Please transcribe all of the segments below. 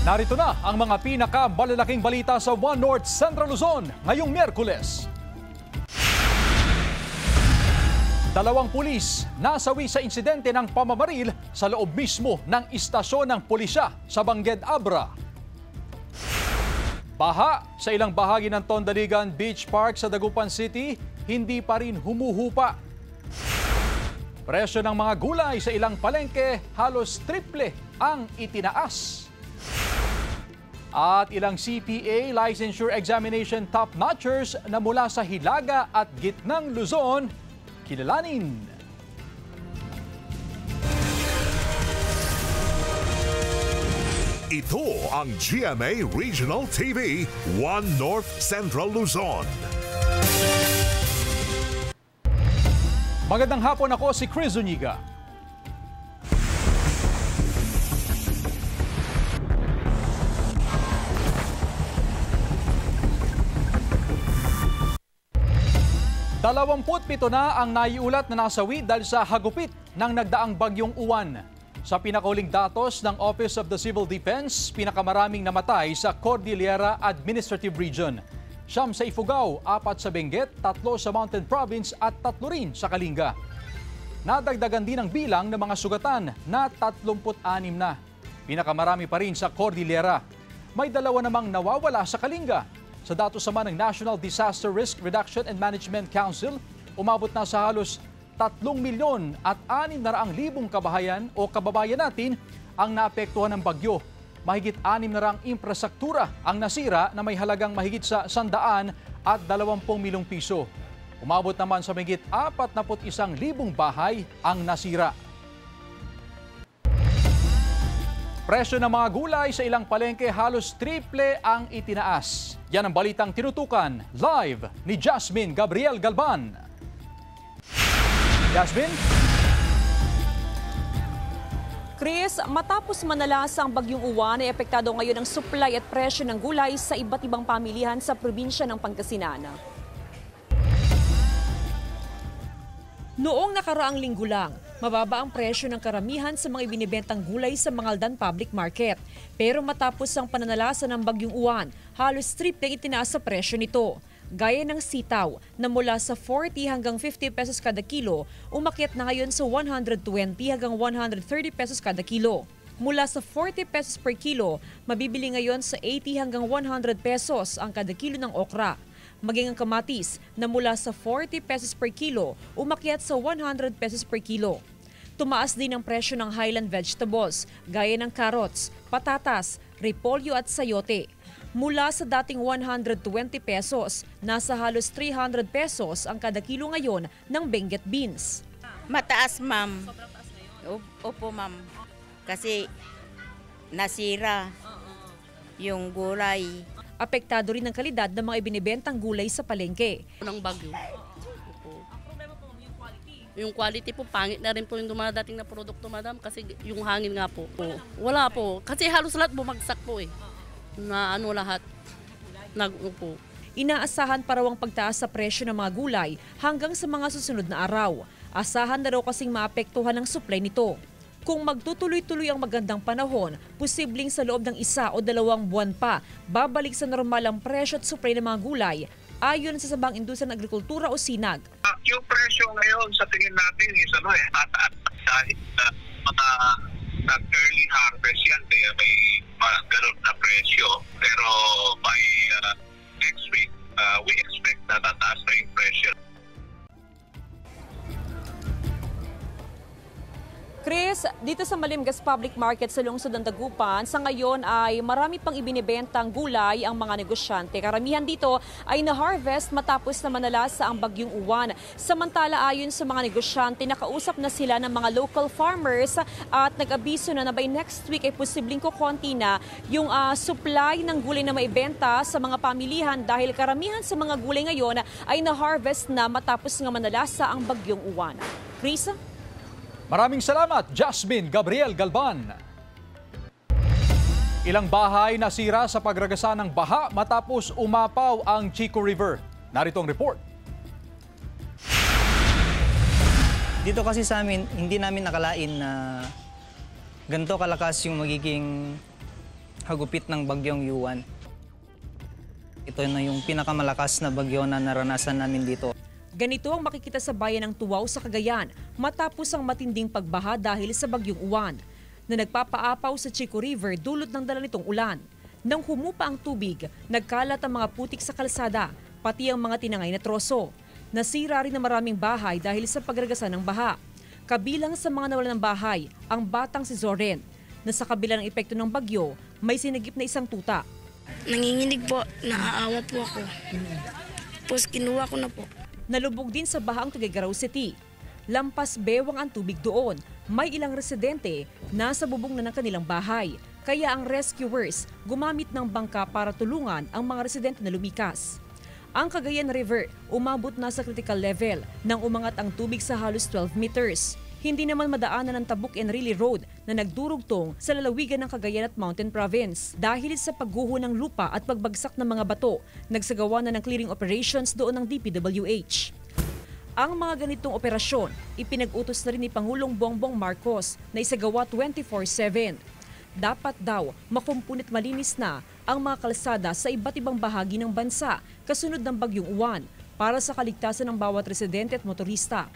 Narito na ang mga pinakamalalaking balita sa One North Central Luzon ngayong Miyerkules. 2 pulis nasawi sa insidente ng pamamaril sa loob mismo ng istasyon ng pulisya sa Bangged Abra. Baha sa ilang bahagi ng Tondaligan Beach Park sa Dagupan City, hindi pa rin humuhupa. Presyo ng mga gulay sa ilang palengke halos triple ang itinaas. At ilang CPA licensure examination top-notchers na mula sa Hilaga at Gitnang Luzon, kilalanin. Ito ang GMA Regional TV, One North Central Luzon. Magandang hapon, ako si Chris Zuniga. Dalawamputpito na ang naiulat na nasawi dahil sa hagupit ng nagdaang bagyong Uwan. Sa pinakauling datos ng Office of the Civil Defense, pinakamaraming namatay sa Cordillera Administrative Region. 9 sa Ifugao, 4 sa Benguet, 3 sa Mountain Province at 3 rin sa Kalinga. Nadagdagan din ang bilang ng mga sugatan na 36 na. Pinakamarami pa rin sa Cordillera. May 2 namang nawawala sa Kalinga. Sa datos naman ng National Disaster Risk Reduction and Management Council, umabot na sa halos 3,600,000 kabahayan o kababayan natin ang naapektuhan ng bagyo. Mahigit 600 infrastruktura ang nasira na may halagang mahigit sa 120 milyong piso. Umabot naman sa mahigit 41,000 bahay ang nasira. Presyo ng mga gulay sa ilang palengke halos triple ang itinaas. Yan ang balitang tinutukan live ni Jasmine Gabriel Galban. Jasmine? Chris, matapos manalas ang bagyong Uwan, ay epektado ngayon ang supply at presyo ng gulay sa iba't ibang pamilihan sa probinsya ng Pangasinan. Noong nakaraang linggo lang, mababa ang presyo ng karamihan sa mga ibinibentang gulay sa Mangaldan Public Market. Pero matapos ang pananalasa ng bagyong Uwan, halos triple itinaas sa presyo nito. Gaya ng sitaw na mula sa 40 hanggang 50 pesos kada kilo, umakyat na ngayon sa 120 hanggang 130 pesos kada kilo. Mula sa 40 pesos per kilo, mabibili ngayon sa 80 hanggang 100 pesos ang kada kilo ng okra. Maging ang kamatis na mula sa 40 pesos per kilo, umakyat sa 100 pesos per kilo. Tumaas din ang presyo ng highland vegetables, gaya ng carrots, patatas, repolyo at sayote. Mula sa dating 120 pesos, nasa halos 300 pesos ang kada kilo ngayon ng Benguet beans. Mataas, ma'am. Opo, ma'am. Kasi nasira yung gulay. Apektado rin ang kalidad ng mga ibinibentang gulay sa palengke. Ng bagyo. Yung quality po, pangit na rin po yung dumadating na produkto, madam, kasi yung hangin nga po. Wala po, kasi halos lahat bumagsak po eh. Na lahat. Nag-upo. Inaasahan pa raw ang pagtaas sa presyo ng mga gulay hanggang sa mga susunod na araw. Asahan na raw kasing maapektuhan ang supply nito. Kung magtutuloy-tuloy ang magandang panahon, posibleng sa loob ng 1 o 2 buwan pa, babalik sa normal ang presyo at supply ng mga gulay, ayon sa Sabang Industriya ng Agrikultura o SINAG. Yung presyo ngayon sa tingin natin is tataas dahil mga early harvest yan, kaya may ganun na presyo. Pero by next week, we expect na tataas na yung presyo. Chris, dito sa Malimgas Public Market sa lungsod ng Dagupan, sa ngayon ay marami pang ibinibentang gulay ang mga negosyante. Karamihan dito ay na-harvest matapos na manalasa ang bagyong Uwan. Samantala, ayon sa mga negosyante, nakausap na sila ng mga local farmers at nag-abiso na by next week ay posibleng kukonti na yung supply ng gulay na maibenta sa mga pamilihan dahil karamihan sa mga gulay ngayon ay na-harvest na matapos nga manalasa ang bagyong Uwan. Chris? Maraming salamat, Jasmine Gabriel Galban. Ilang bahay nasira sa pagragasa ng baha matapos umapaw ang Chico River. Narito ang report. Dito kasi sa amin, hindi namin nakalain na ganito kalakas yung magiging hagupit ng bagyong Yuan. Ito na yung pinakamalakas na bagyo na naranasan namin dito. Ganito ang makikita sa bayan ng Tuwao sa Cagayan matapos ang matinding pagbaha dahil sa bagyong Uwan na nagpapaapaw sa Chico River dulot ng dala nitong ulan. Nang humupa ang tubig, nagkalat ang mga putik sa kalsada, pati ang mga tinangay na troso. Nasira rin ang maraming bahay dahil sa pagragasan ng baha. Kabilang sa mga nawalan ng bahay, ang batang si Zoren, na sa kabila ng epekto ng bagyo, may sinagip na isang tuta. Nanginginig po, naaawa po ako. Tapos kinuha ko na po. Nalubog din sa baha ang Tuguegarao City. Lampas bewang ang tubig doon. May ilang residente nasa bubong na ng kanilang bahay. Kaya ang rescuers gumamit ng bangka para tulungan ang mga residente na lumikas. Ang Cagayan River umabot na sa critical level nang umangat ang tubig sa halos 12 meters. Hindi naman madaanan ng Tabuk-Enrile Road na nagdurugtong sa lalawigan ng Cagayan at Mountain Province. Dahil sa pagguho ng lupa at pagbagsak ng mga bato, nagsagawa na ng clearing operations doon ng DPWH. Ang mga ganitong operasyon, ipinag-utos na rin ni Pangulong Bongbong Marcos na isagawa 24/7. Dapat daw makumpunit malinis na ang mga kalsada sa iba't ibang bahagi ng bansa kasunod ng bagyong Uwan para sa kaligtasan ng bawat residente at motorista.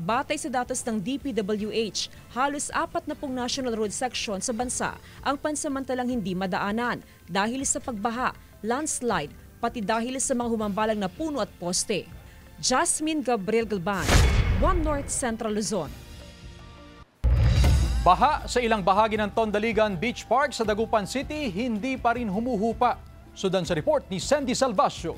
Batay sa datos ng DPWH, halos 40 national road section sa bansa ang pansamantalang hindi madaanan dahil sa pagbaha, landslide, pati dahil sa mga humambalang na puno at poste. Jasmine Gabriel Galban, One North Central Luzon. Baha sa ilang bahagi ng Tondaligan Beach Park sa Dagupan City, hindi pa rin humuhupa. Sudan sa report ni Sandy Salvacio.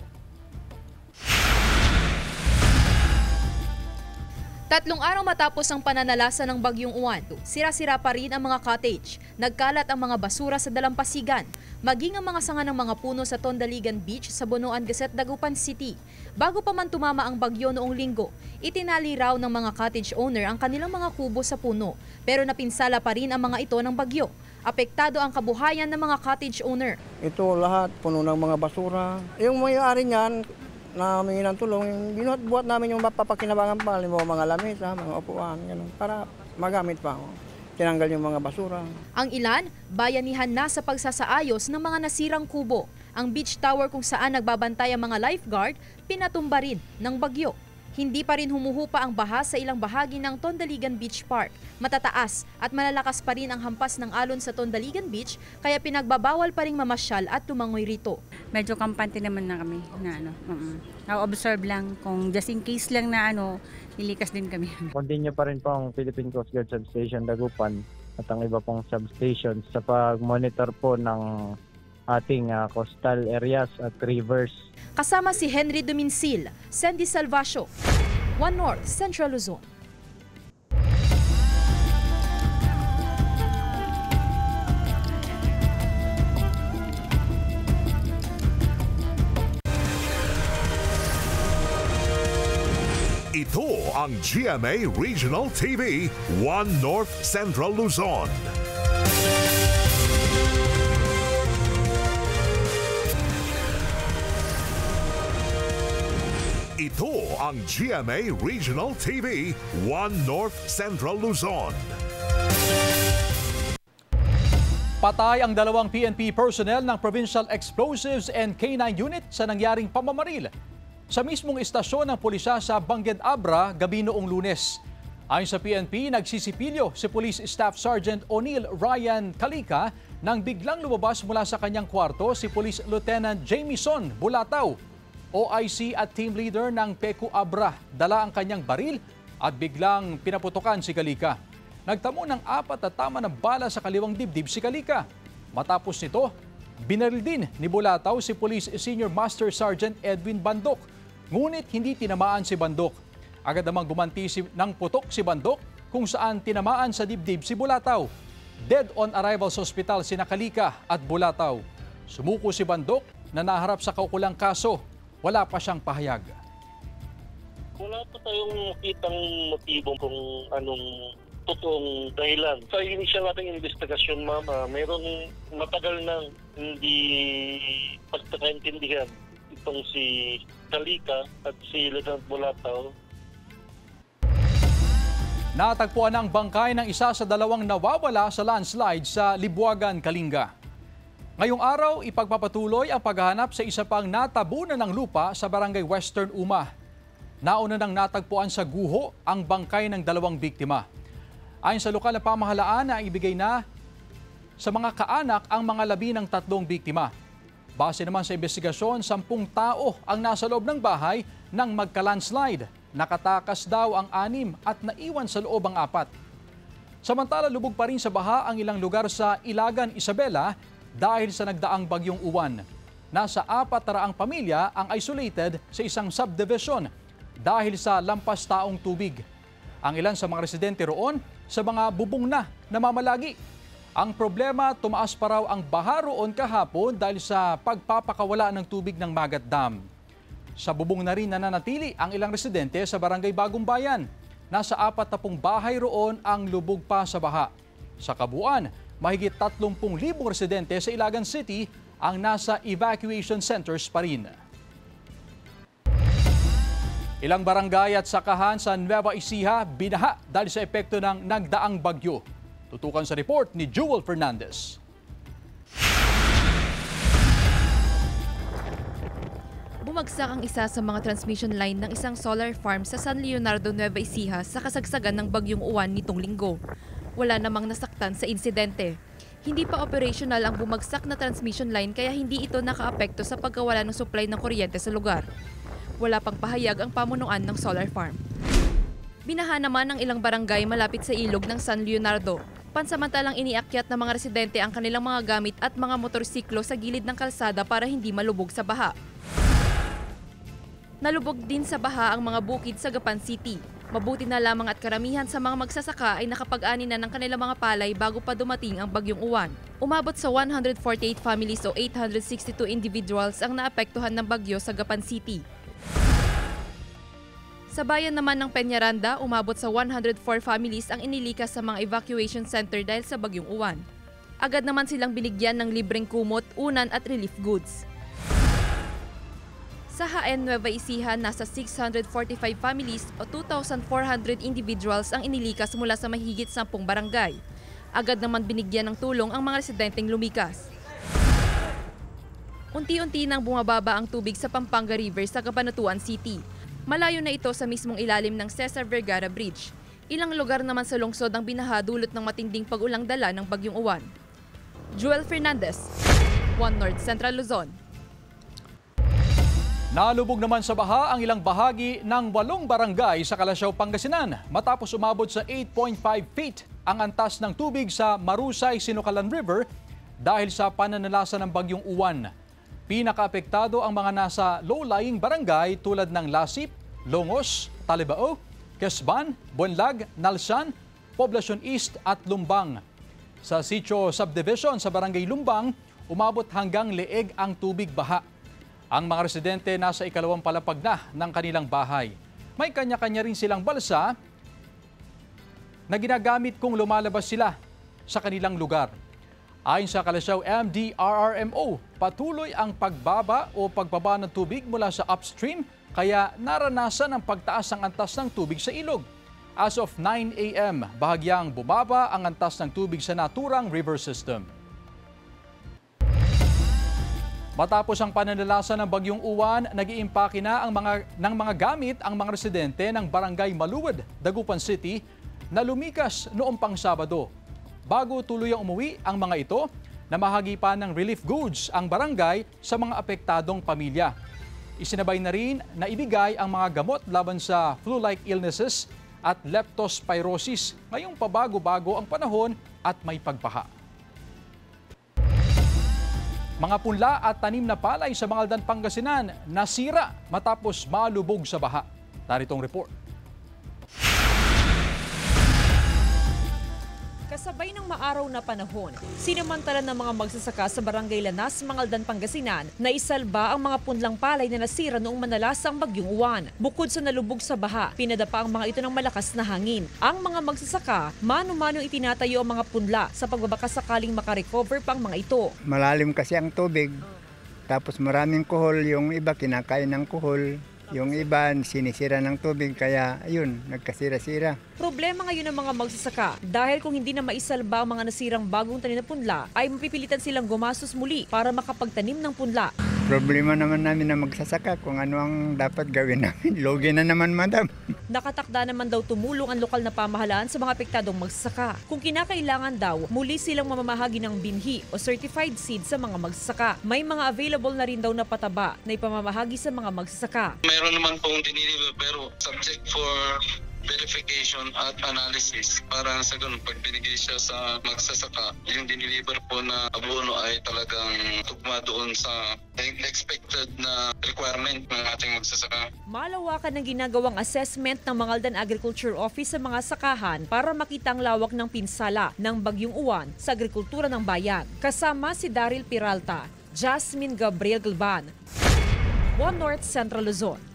3 araw matapos ang pananalasa ng bagyong Uwan, sira-sira pa rin ang mga cottage. Nagkalat ang mga basura sa dalampasigan, maging ang mga sanga ng mga puno sa Tondaligan Beach sa Bonoan Gazette, Dagupan City. Bago pa man tumama ang bagyo noong linggo, itinali raw ng mga cottage owner ang kanilang mga kubo sa puno. Pero napinsala pa rin ang mga ito ng bagyo. Apektado ang kabuhayan ng mga cottage owner. Ito lahat puno ng mga basura. Yung may-ari niyan, na humingi ng tulong, buhat namin yung mapapakinabangan pa, mga lamesa, mga upuan, ganun, para magamit pa. Tinanggal yung mga basura. Ang ilan, bayanihan na sa pagsasaayos ng mga nasirang kubo. Ang beach tower kung saan nagbabantay ang mga lifeguard, pinatumba rin ng bagyo. Hindi pa rin humuhupa ang baha sa ilang bahagi ng Tondaligan Beach Park. Matataas at malalakas pa rin ang hampas ng alon sa Tondaligan Beach, kaya pinagbabawal pa rin mamasyal at tumangoy rito. Medyo kampante naman na kami na observe lang kung just in case lang na lilikas din kami. Continue pa rin po ang Philippine Coast Guard Substation Dagupan at ang iba pong substations sa pag-monitor po ng ating coastal areas at rivers. Kasama si Henry Dominsil, Sandy Salvacio, One North Central Luzon. Ito ang GMA Regional TV, One North Central Luzon. Ito ang GMA Regional TV, One North Central Luzon. Patay ang 2 PNP personnel ng Provincial Explosives and K9 Unit sa nangyaring pamamaril sa mismong istasyon ng pulisya sa Bangged Abra gabi noong Lunes. Ayon sa PNP, nagsisipilyo si Police Staff Sergeant O'Neil Ryan Kalika nang biglang lumabas mula sa kanyang kwarto si Police Lieutenant Jamison Bulataw, OIC at team leader ng PECU Abra. Dala ang kanyang baril at biglang pinaputokan si Kalika. Nagtamo ng 4 na tama ng bala sa kaliwang dibdib si Kalika. Matapos nito, binaril din ni Bulataw si Police Senior Master Sergeant Edwin Bandok. Ngunit hindi tinamaan si Bandok. Agad namang gumanti ng putok si Bandok kung saan tinamaan sa dibdib si Bulataw. Dead on arrival sa ospital sina Kalika at Bulataw. Sumuko si Bandok na naharap sa kaukulang kaso. Wala pa siyang pahayag. Wala pa tayong makitang motibo kung anong totoong dahilan. Sa initial nating investigasyon, ma'am, mayroong matagal na hindi pagkakaintindihan itong si Kalika at si Lieutenant Bulataw. Natagpuan ang bangkay ng isa sa 2 nawawala sa landslide sa Libuagan, Kalinga. Ngayong araw, ipagpapatuloy ang paghahanap sa isa pang natabunan ng lupa sa Barangay Western Uma. Nauna nang natagpuan sa guho ang bangkay ng 2 biktima. Ayon sa lokal na pamahalaan na ibigay na sa mga kaanak ang mga labi ng 3 biktima. Base naman sa investigasyon, 10 tao ang nasa loob ng bahay nang magka-landslide. Nakatakas daw ang 6 at naiwan sa loob ang 4. Samantala, lubog pa rin sa baha ang ilang lugar sa Ilagan, Isabela dahil sa nagdaang bagyong Uwan. Nasa 400 pamilya ang isolated sa isang subdivision dahil sa lampas taong tubig. Ang ilan sa mga residente roon sa mga bubong na namamalagi. Ang problema, tumaas pa raw ang baha roon kahapon dahil sa pagpapakawala ng tubig ng Magat Dam. Sa bubong na rin nananatili ang ilang residente sa Barangay Bagong Bayan. Nasa 40 bahay roon ang lubog pa sa baha. Sa kabuuan, mahigit 30,000 residente sa Ilagan City ang nasa evacuation centers pa rin. Ilang barangay at sakahan sa Nueva Ecija binaha dahil sa epekto ng nagdaang bagyo. Tutukan sa report ni Jewel Fernandez. Bumagsak ang isa sa mga transmission line ng isang solar farm sa San Leonardo, Nueva Ecija sa kasagsagan ng bagyong Uwan nitong linggo. Wala namang nasaktan sa insidente. Hindi pa operational ang bumagsak na transmission line kaya hindi ito nakaapekto sa pagkawala ng supply ng kuryente sa lugar. Wala pang pahayag ang pamunuan ng solar farm. Binaha naman ang ilang barangay malapit sa ilog ng San Leonardo. Pansamantalang iniakyat ng mga residente ang kanilang mga gamit at mga motorsiklo sa gilid ng kalsada para hindi malubog sa baha. Nalubog din sa baha ang mga bukid sa Gapan City. Mabuti na lamang at karamihan sa mga magsasaka ay nakapag-ani na ng kanilang mga palay bago pa dumating ang bagyong Uwan. Umabot sa 148 families o 862 individuals ang naapektuhan ng bagyo sa Gapan City. Sa bayan naman ng Peñaranda, umabot sa 104 families ang inilikas sa mga evacuation center dahil sa bagyong Uwan. Agad naman silang binigyan ng libreng kumot, unan at relief goods. Sa Jaén, Nueva Ecija, nasa 645 families o 2,400 individuals ang inilikas mula sa mahigit 10 barangay. Agad naman binigyan ng tulong ang mga residenteng lumikas. Unti-unti nang bumababa ang tubig sa Pampanga River sa Cabanatuan City. Malayo na ito sa mismong ilalim ng Cesar Vergara Bridge. Ilang lugar naman sa lungsod ang binaha dulot ng matinding pag-ulang dala ng bagyong Uwan. Jewel Fernandez, One North Central Luzon. Nalubog naman sa baha ang ilang bahagi ng 8 barangay sa Calasiao, Pangasinan matapos umabot sa 8.5 feet ang antas ng tubig sa Marusay, Sinucalan River dahil sa pananalasa ng bagyong Uwan. Pinakaapektado ang mga nasa low-lying barangay tulad ng Lasip, Longos, Talibao, Quezban, Buenlag, Nalsan, Poblacion East at Lumbang. Sa Sitio Subdivision sa Barangay Lumbang, umabot hanggang leeg ang tubig baha. Ang mga residente nasa ikalawang palapag na ng kanilang bahay. May kanya-kanya rin silang balsa na ginagamit kung lumalabas sila sa kanilang lugar. Ayon sa Calasiao MDRRMO, patuloy ang pagbaba o pagbaba ng tubig mula sa upstream kaya naranasan ang pagtaas ng antas ng tubig sa ilog. As of 9 a.m., bahagyang bumaba ang antas ng tubig sa naturang river system. Matapos ang pananalasa ng bagyong Uwan, nag-iimpake na ng mga gamit ang mga residente ng Barangay Maluwad, Dagupan City na lumikas noong pang-Sabado. Bago tuluyang umuwi ang mga ito, namahagi pa ng relief goods ang barangay sa mga apektadong pamilya. Isinabay na rin na ibigay ang mga gamot laban sa flu-like illnesses at leptospirosis ngayong pabago-bago ang panahon at may pagbaha. Mga punla at tanim na palay sa Mangaldan, Pangasinan nasira matapos malubog sa baha. Naritong report. Kasabay ng maaraw na panahon, sinamantala ng mga magsasaka sa Barangay Lanas, Mangaldan, Pangasinan na isalba ang mga punlang palay na nasira noong manalasang bagyong Uwan. Bukod sa nalubog sa baha, pinadapa ang mga ito ng malakas na hangin. Ang mga magsasaka, mano-mano itinatayo ang mga punla sa pagbabakasakaling makarecover pang mga ito. Malalim kasi ang tubig, tapos maraming kuhol, yung iba kinakain ng kuhol. Yung iba sinisira ng tubig kaya ayun, nagkasira-sira. Problema ngayon ng mga magsasaka dahil kung hindi na maisalba ang mga nasirang bagong tanim na punla ay mapipilitan silang gumastos muli para makapagtanim ng punla. Problema naman namin na magsasaka kung ano ang dapat gawin namin. Logi na naman, madam. Nakatakda naman daw tumulong ang lokal na pamahalaan sa mga apektadong magsasaka. Kung kinakailangan daw, muli silang mamamahagi ng binhi o certified seed sa mga magsasaka. May mga available na rin daw na pataba na ipamamahagi sa mga magsasaka. Meron naman pong diniliver pero subject for verification at analysis para sa ganun pag binigay siya sa magsasaka, yung diniliver po na abono ay talagang tugma doon sa expected na requirement ng ating magsasaka. Malawakan ang ginagawang assessment ng Mangaldan Agriculture Office sa mga sakahan para makita ang lawak ng pinsala ng Bagyong Uwan sa agrikultura ng bayan. Kasama si Daryl Peralta, Jasmine Gabriel Galvan, One North Central Luzon.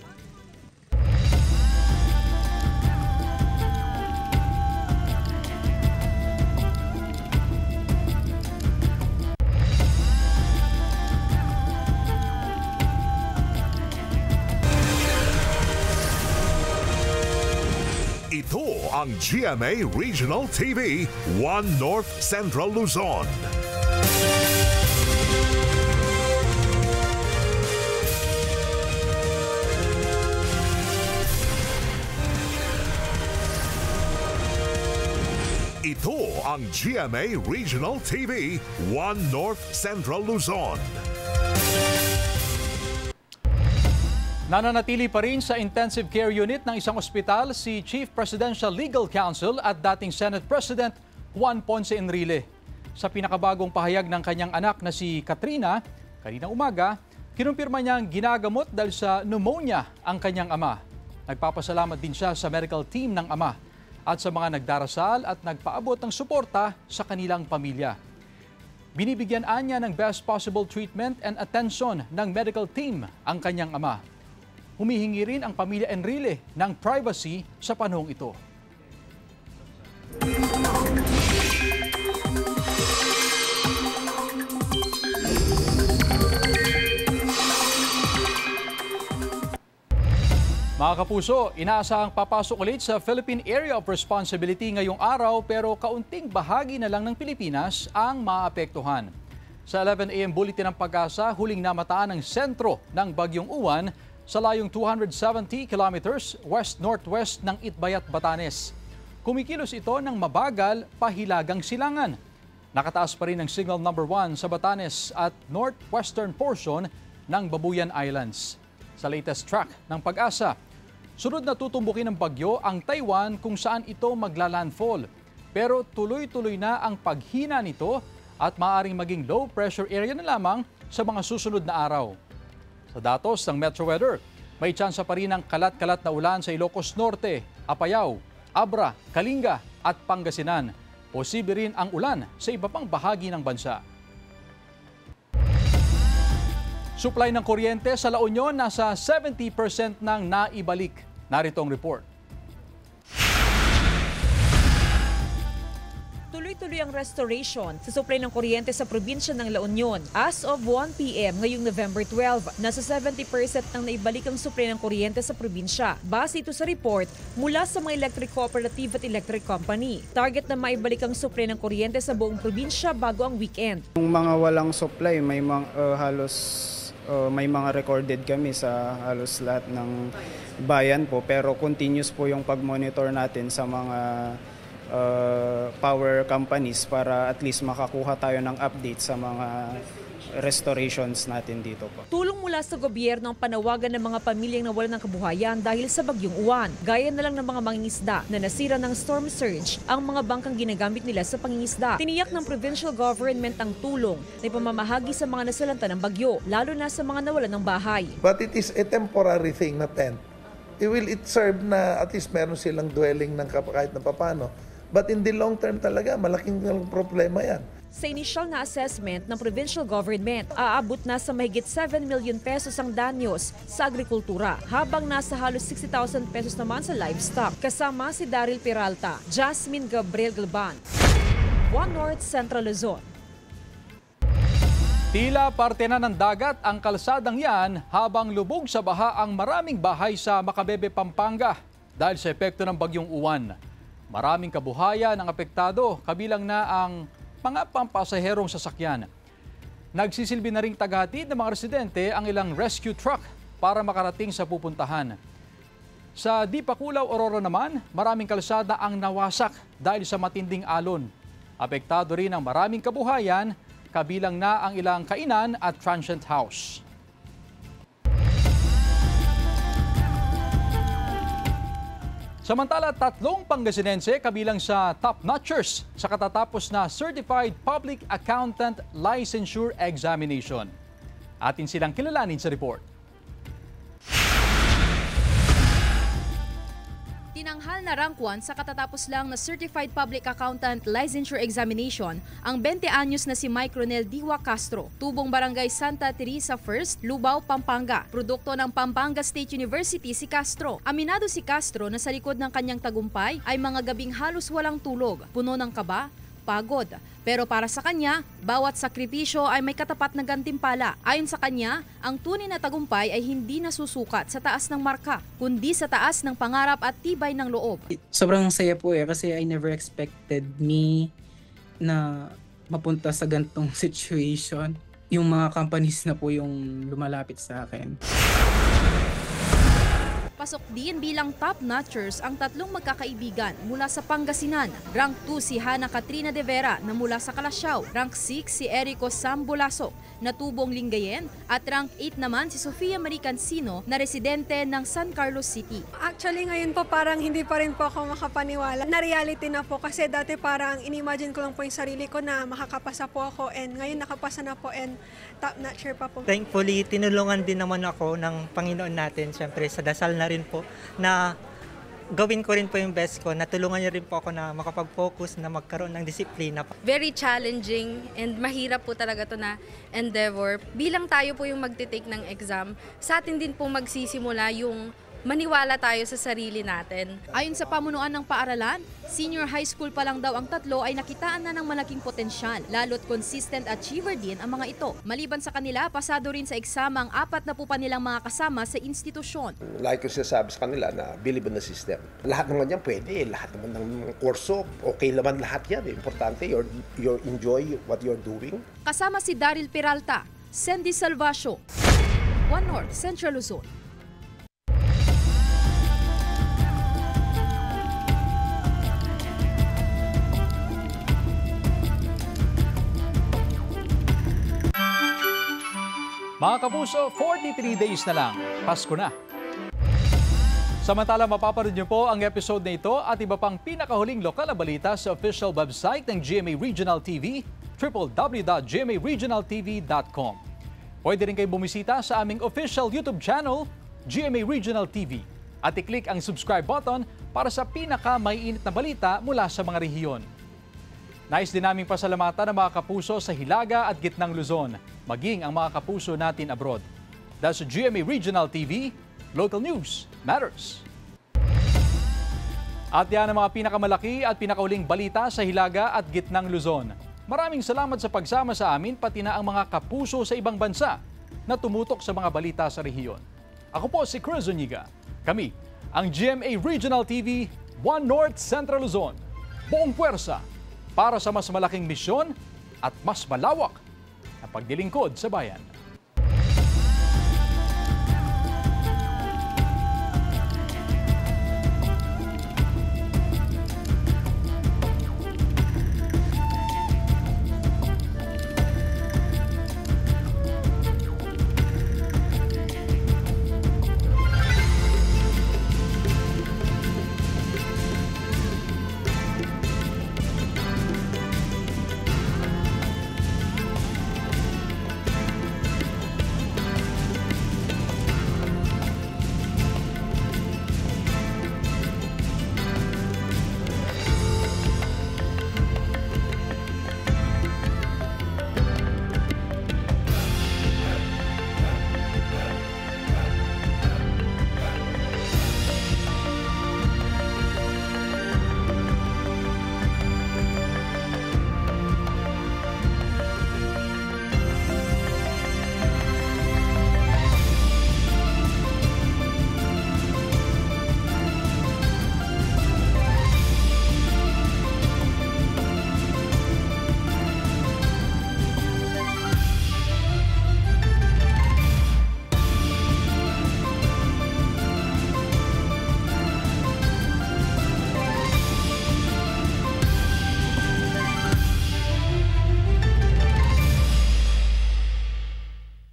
Ito ang GMA Regional TV, One North Central Luzon. Ito ang GMA Regional TV, One North Central Luzon. Nananatili pa rin sa intensive care unit ng isang ospital si Chief Presidential Legal Counsel at dating Senate President Juan Ponce Enrile. Sa pinakabagong pahayag ng kanyang anak na si Katrina, kaninang umaga, kinumpirma niyang ginagamot dahil sa pneumonia ang kanyang ama. Nagpapasalamat din siya sa medical team ng ama at sa mga nagdarasal at nagpaabot ng suporta sa kanilang pamilya. Binibigyan niya ng best possible treatment and attention ng medical team ang kanyang ama. Humihingi rin ang pamilya Enrile ng privacy sa panahong ito. Mga kapuso, inaasahang papasok ulit sa Philippine Area of Responsibility ngayong araw pero kaunting bahagi na lang ng Pilipinas ang maapektuhan. Sa 11 AM Bulletin ng Pag-asa, huling namataan ang sentro ng Bagyong Uwan sa layong 270 kilometers west-northwest ng Itbayat, Batanes. Kumikilos ito ng mabagal pahilagang silangan. Nakataas pa rin ang signal number 1 sa Batanes at northwestern portion ng Babuyan Islands. Sa latest track ng Pag-asa, sunod na tutumbukin ng bagyo ang Taiwan kung saan ito maglalandfall. Pero tuloy-tuloy na ang paghina nito at maaaring maging low pressure area na lamang sa mga susunod na araw. Sa datos ng Metro Weather, may tsansa pa rin ng kalat-kalat na ulan sa Ilocos Norte, Apayao, Abra, Kalinga at Pangasinan. Posible rin ang ulan sa iba pang bahagi ng bansa. Supply ng kuryente sa La Union nasa 70% nang naibalik. Narito ang report. Tuloy-tuloy ang restoration sa supply ng kuryente sa probinsya ng La Union. As of 1 p.m. ngayong November 12, nasa 70% nang naibalik ang supply ng kuryente sa probinsya. Base ito sa report mula sa mga electric cooperative at electric company. Target na maibalik ang supply ng kuryente sa buong probinsya bago ang weekend. Yung mga walang supply, may may mga recorded kami sa halos lahat ng bayan po, pero continuous po yung pag-monitor natin sa mga power companies para at least makakuha tayo ng update sa mga restorations natin dito po. Tulong mula sa gobyerno ang panawagan ng mga pamilyang nawalan ng kabuhayan dahil sa Bagyong Uwan. Gaya na lang ng mga mangingisda na nasira ng storm surge ang mga bangkang ginagamit nila sa pangingisda. Tiniyak ng provincial government ang tulong na ipamamahagi sa mga nasalanta ng bagyo, lalo na sa mga nawalan ng bahay. But it is a temporary thing na tent. It serve na at least meron silang dwelling ng kahit na papano. But in the long term talaga, malaking problema yan. Sa initial na assessment ng provincial government, aabot na sa mahigit 7 million pesos ang danyos sa agrikultura, habang nasa halos 60,000 pesos naman sa livestock. Kasama si Daryl Peralta, Jasmine Gabriel Galvan, One North Central Luzon. Tila parte na ng dagat ang kalsadang yan habang lubog sa baha ang maraming bahay sa Macabebe, Pampanga dahil sa epekto ng bagyong Uwan. Maraming kabuhayan ang apektado, kabilang na ang mga pampasaherong sasakyan. Nagsisilbi na ring tagahatid ng mga residente ang ilang rescue truck para makarating sa pupuntahan. Sa Dipakulaw, Aurora naman, maraming kalsada ang nawasak dahil sa matinding alon. Apektado rin ang maraming kabuhayan, kabilang na ang ilang kainan at transient house. Samantala, 3 Pangasinense kabilang sa top-notchers sa katatapos na Certified Public Accountant Licensure Examination. Atin silang kilalanin sa report. Tinanghal na rank 1 sa katatapos lang na Certified Public Accountant Licensure Examination ang 20 anyos na si Mike Ronel Diwa Castro, tubong barangay Santa Teresa 1st, Lubao, Pampanga. Produkto ng Pampanga State University si Castro. Aminado si Castro na sa likod ng kanyang tagumpay ay mga gabing halos walang tulog, puno ng kaba, pagod. Pero para sa kanya, bawat sakripisyo ay may katapat na gantimpala. Ayon sa kanya, ang tunay na tagumpay ay hindi nasusukat sa taas ng marka, kundi sa taas ng pangarap at tibay ng loob. Sobrang saya po kasi I never expected me na mapunta sa gantong situation. Yung mga companies na po yung lumalapit sa akin. Pasok din bilang top-notchers ang 3 magkakaibigan mula sa Pangasinan. Rank 2 si Hana Katrina De Vera na mula sa Calasiao. Rank 6 si Erico Sambulasok na tubong Lingayen. At rank 8 naman si Sofia Marie Cancino na residente ng San Carlos City. Actually ngayon po parang hindi pa rin po ako makapaniwala. Na-reality na po kasi dati parang in-imagine ko lang po yung sarili ko na makakapasa po ako and ngayon nakapasa na po and top-notcher pa po. Thankfully, tinulungan din naman ako ng Panginoon natin, syempre sa dasal na rin po, na gawin ko rin po yung best ko. Natulungan niyo rin po ako na makapag-focus, na magkaroon ng disiplina. Very challenging and mahirap po talaga to na endeavor. Bilang tayo po yung magte-take ng exam, sa atin din po magsisimula yung maniwala tayo sa sarili natin. Ayon sa pamunuan ng paaralan, senior high school pa lang daw ang 3 ay nakitaan na ng malaking potensyal, lalo't consistent achiever din ang mga ito. Maliban sa kanila, pasado rin sa exam ang 4 na po pa nilang mga kasama sa institusyon. Like ko sinasabi sa kanila na believe in the system. Lahat naman yan pwede, lahat naman ng kurso, okay naman lahat yan. Importante, you enjoy what you're doing. Kasama si Daryl Peralta, Sandy Salvacio, One North, Central Luzon. Mga kapuso, 43 days na lang, Pasko na. Samantala, mapapanood niyo po ang episode na ito at iba pang pinakahuling lokal na balita sa official website ng GMA Regional TV, www.gmaregionaltv.com. Pwede rin kayo bumisita sa aming official YouTube channel, GMA Regional TV, at i-click ang subscribe button para sa pinaka-maiinit na balita mula sa mga rehiyon. Nais din naming pasalamatan ang mga kapuso sa Hilaga at Gitnang Luzon, maging ang mga kapuso natin abroad. Dahil sa GMA Regional TV, local news matters. At yan ang mga pinakamalaki at pinakauling balita sa Hilaga at Gitnang Luzon. Maraming salamat sa pagsama sa amin, pati na ang mga kapuso sa ibang bansa na tumutok sa mga balita sa rehiyon. Ako po si Chris Zuniga. Kami, ang GMA Regional TV, One North Central Luzon. Buong puwersa para sa mas malaking misyon at mas malawak na paglilingkod sa bayan.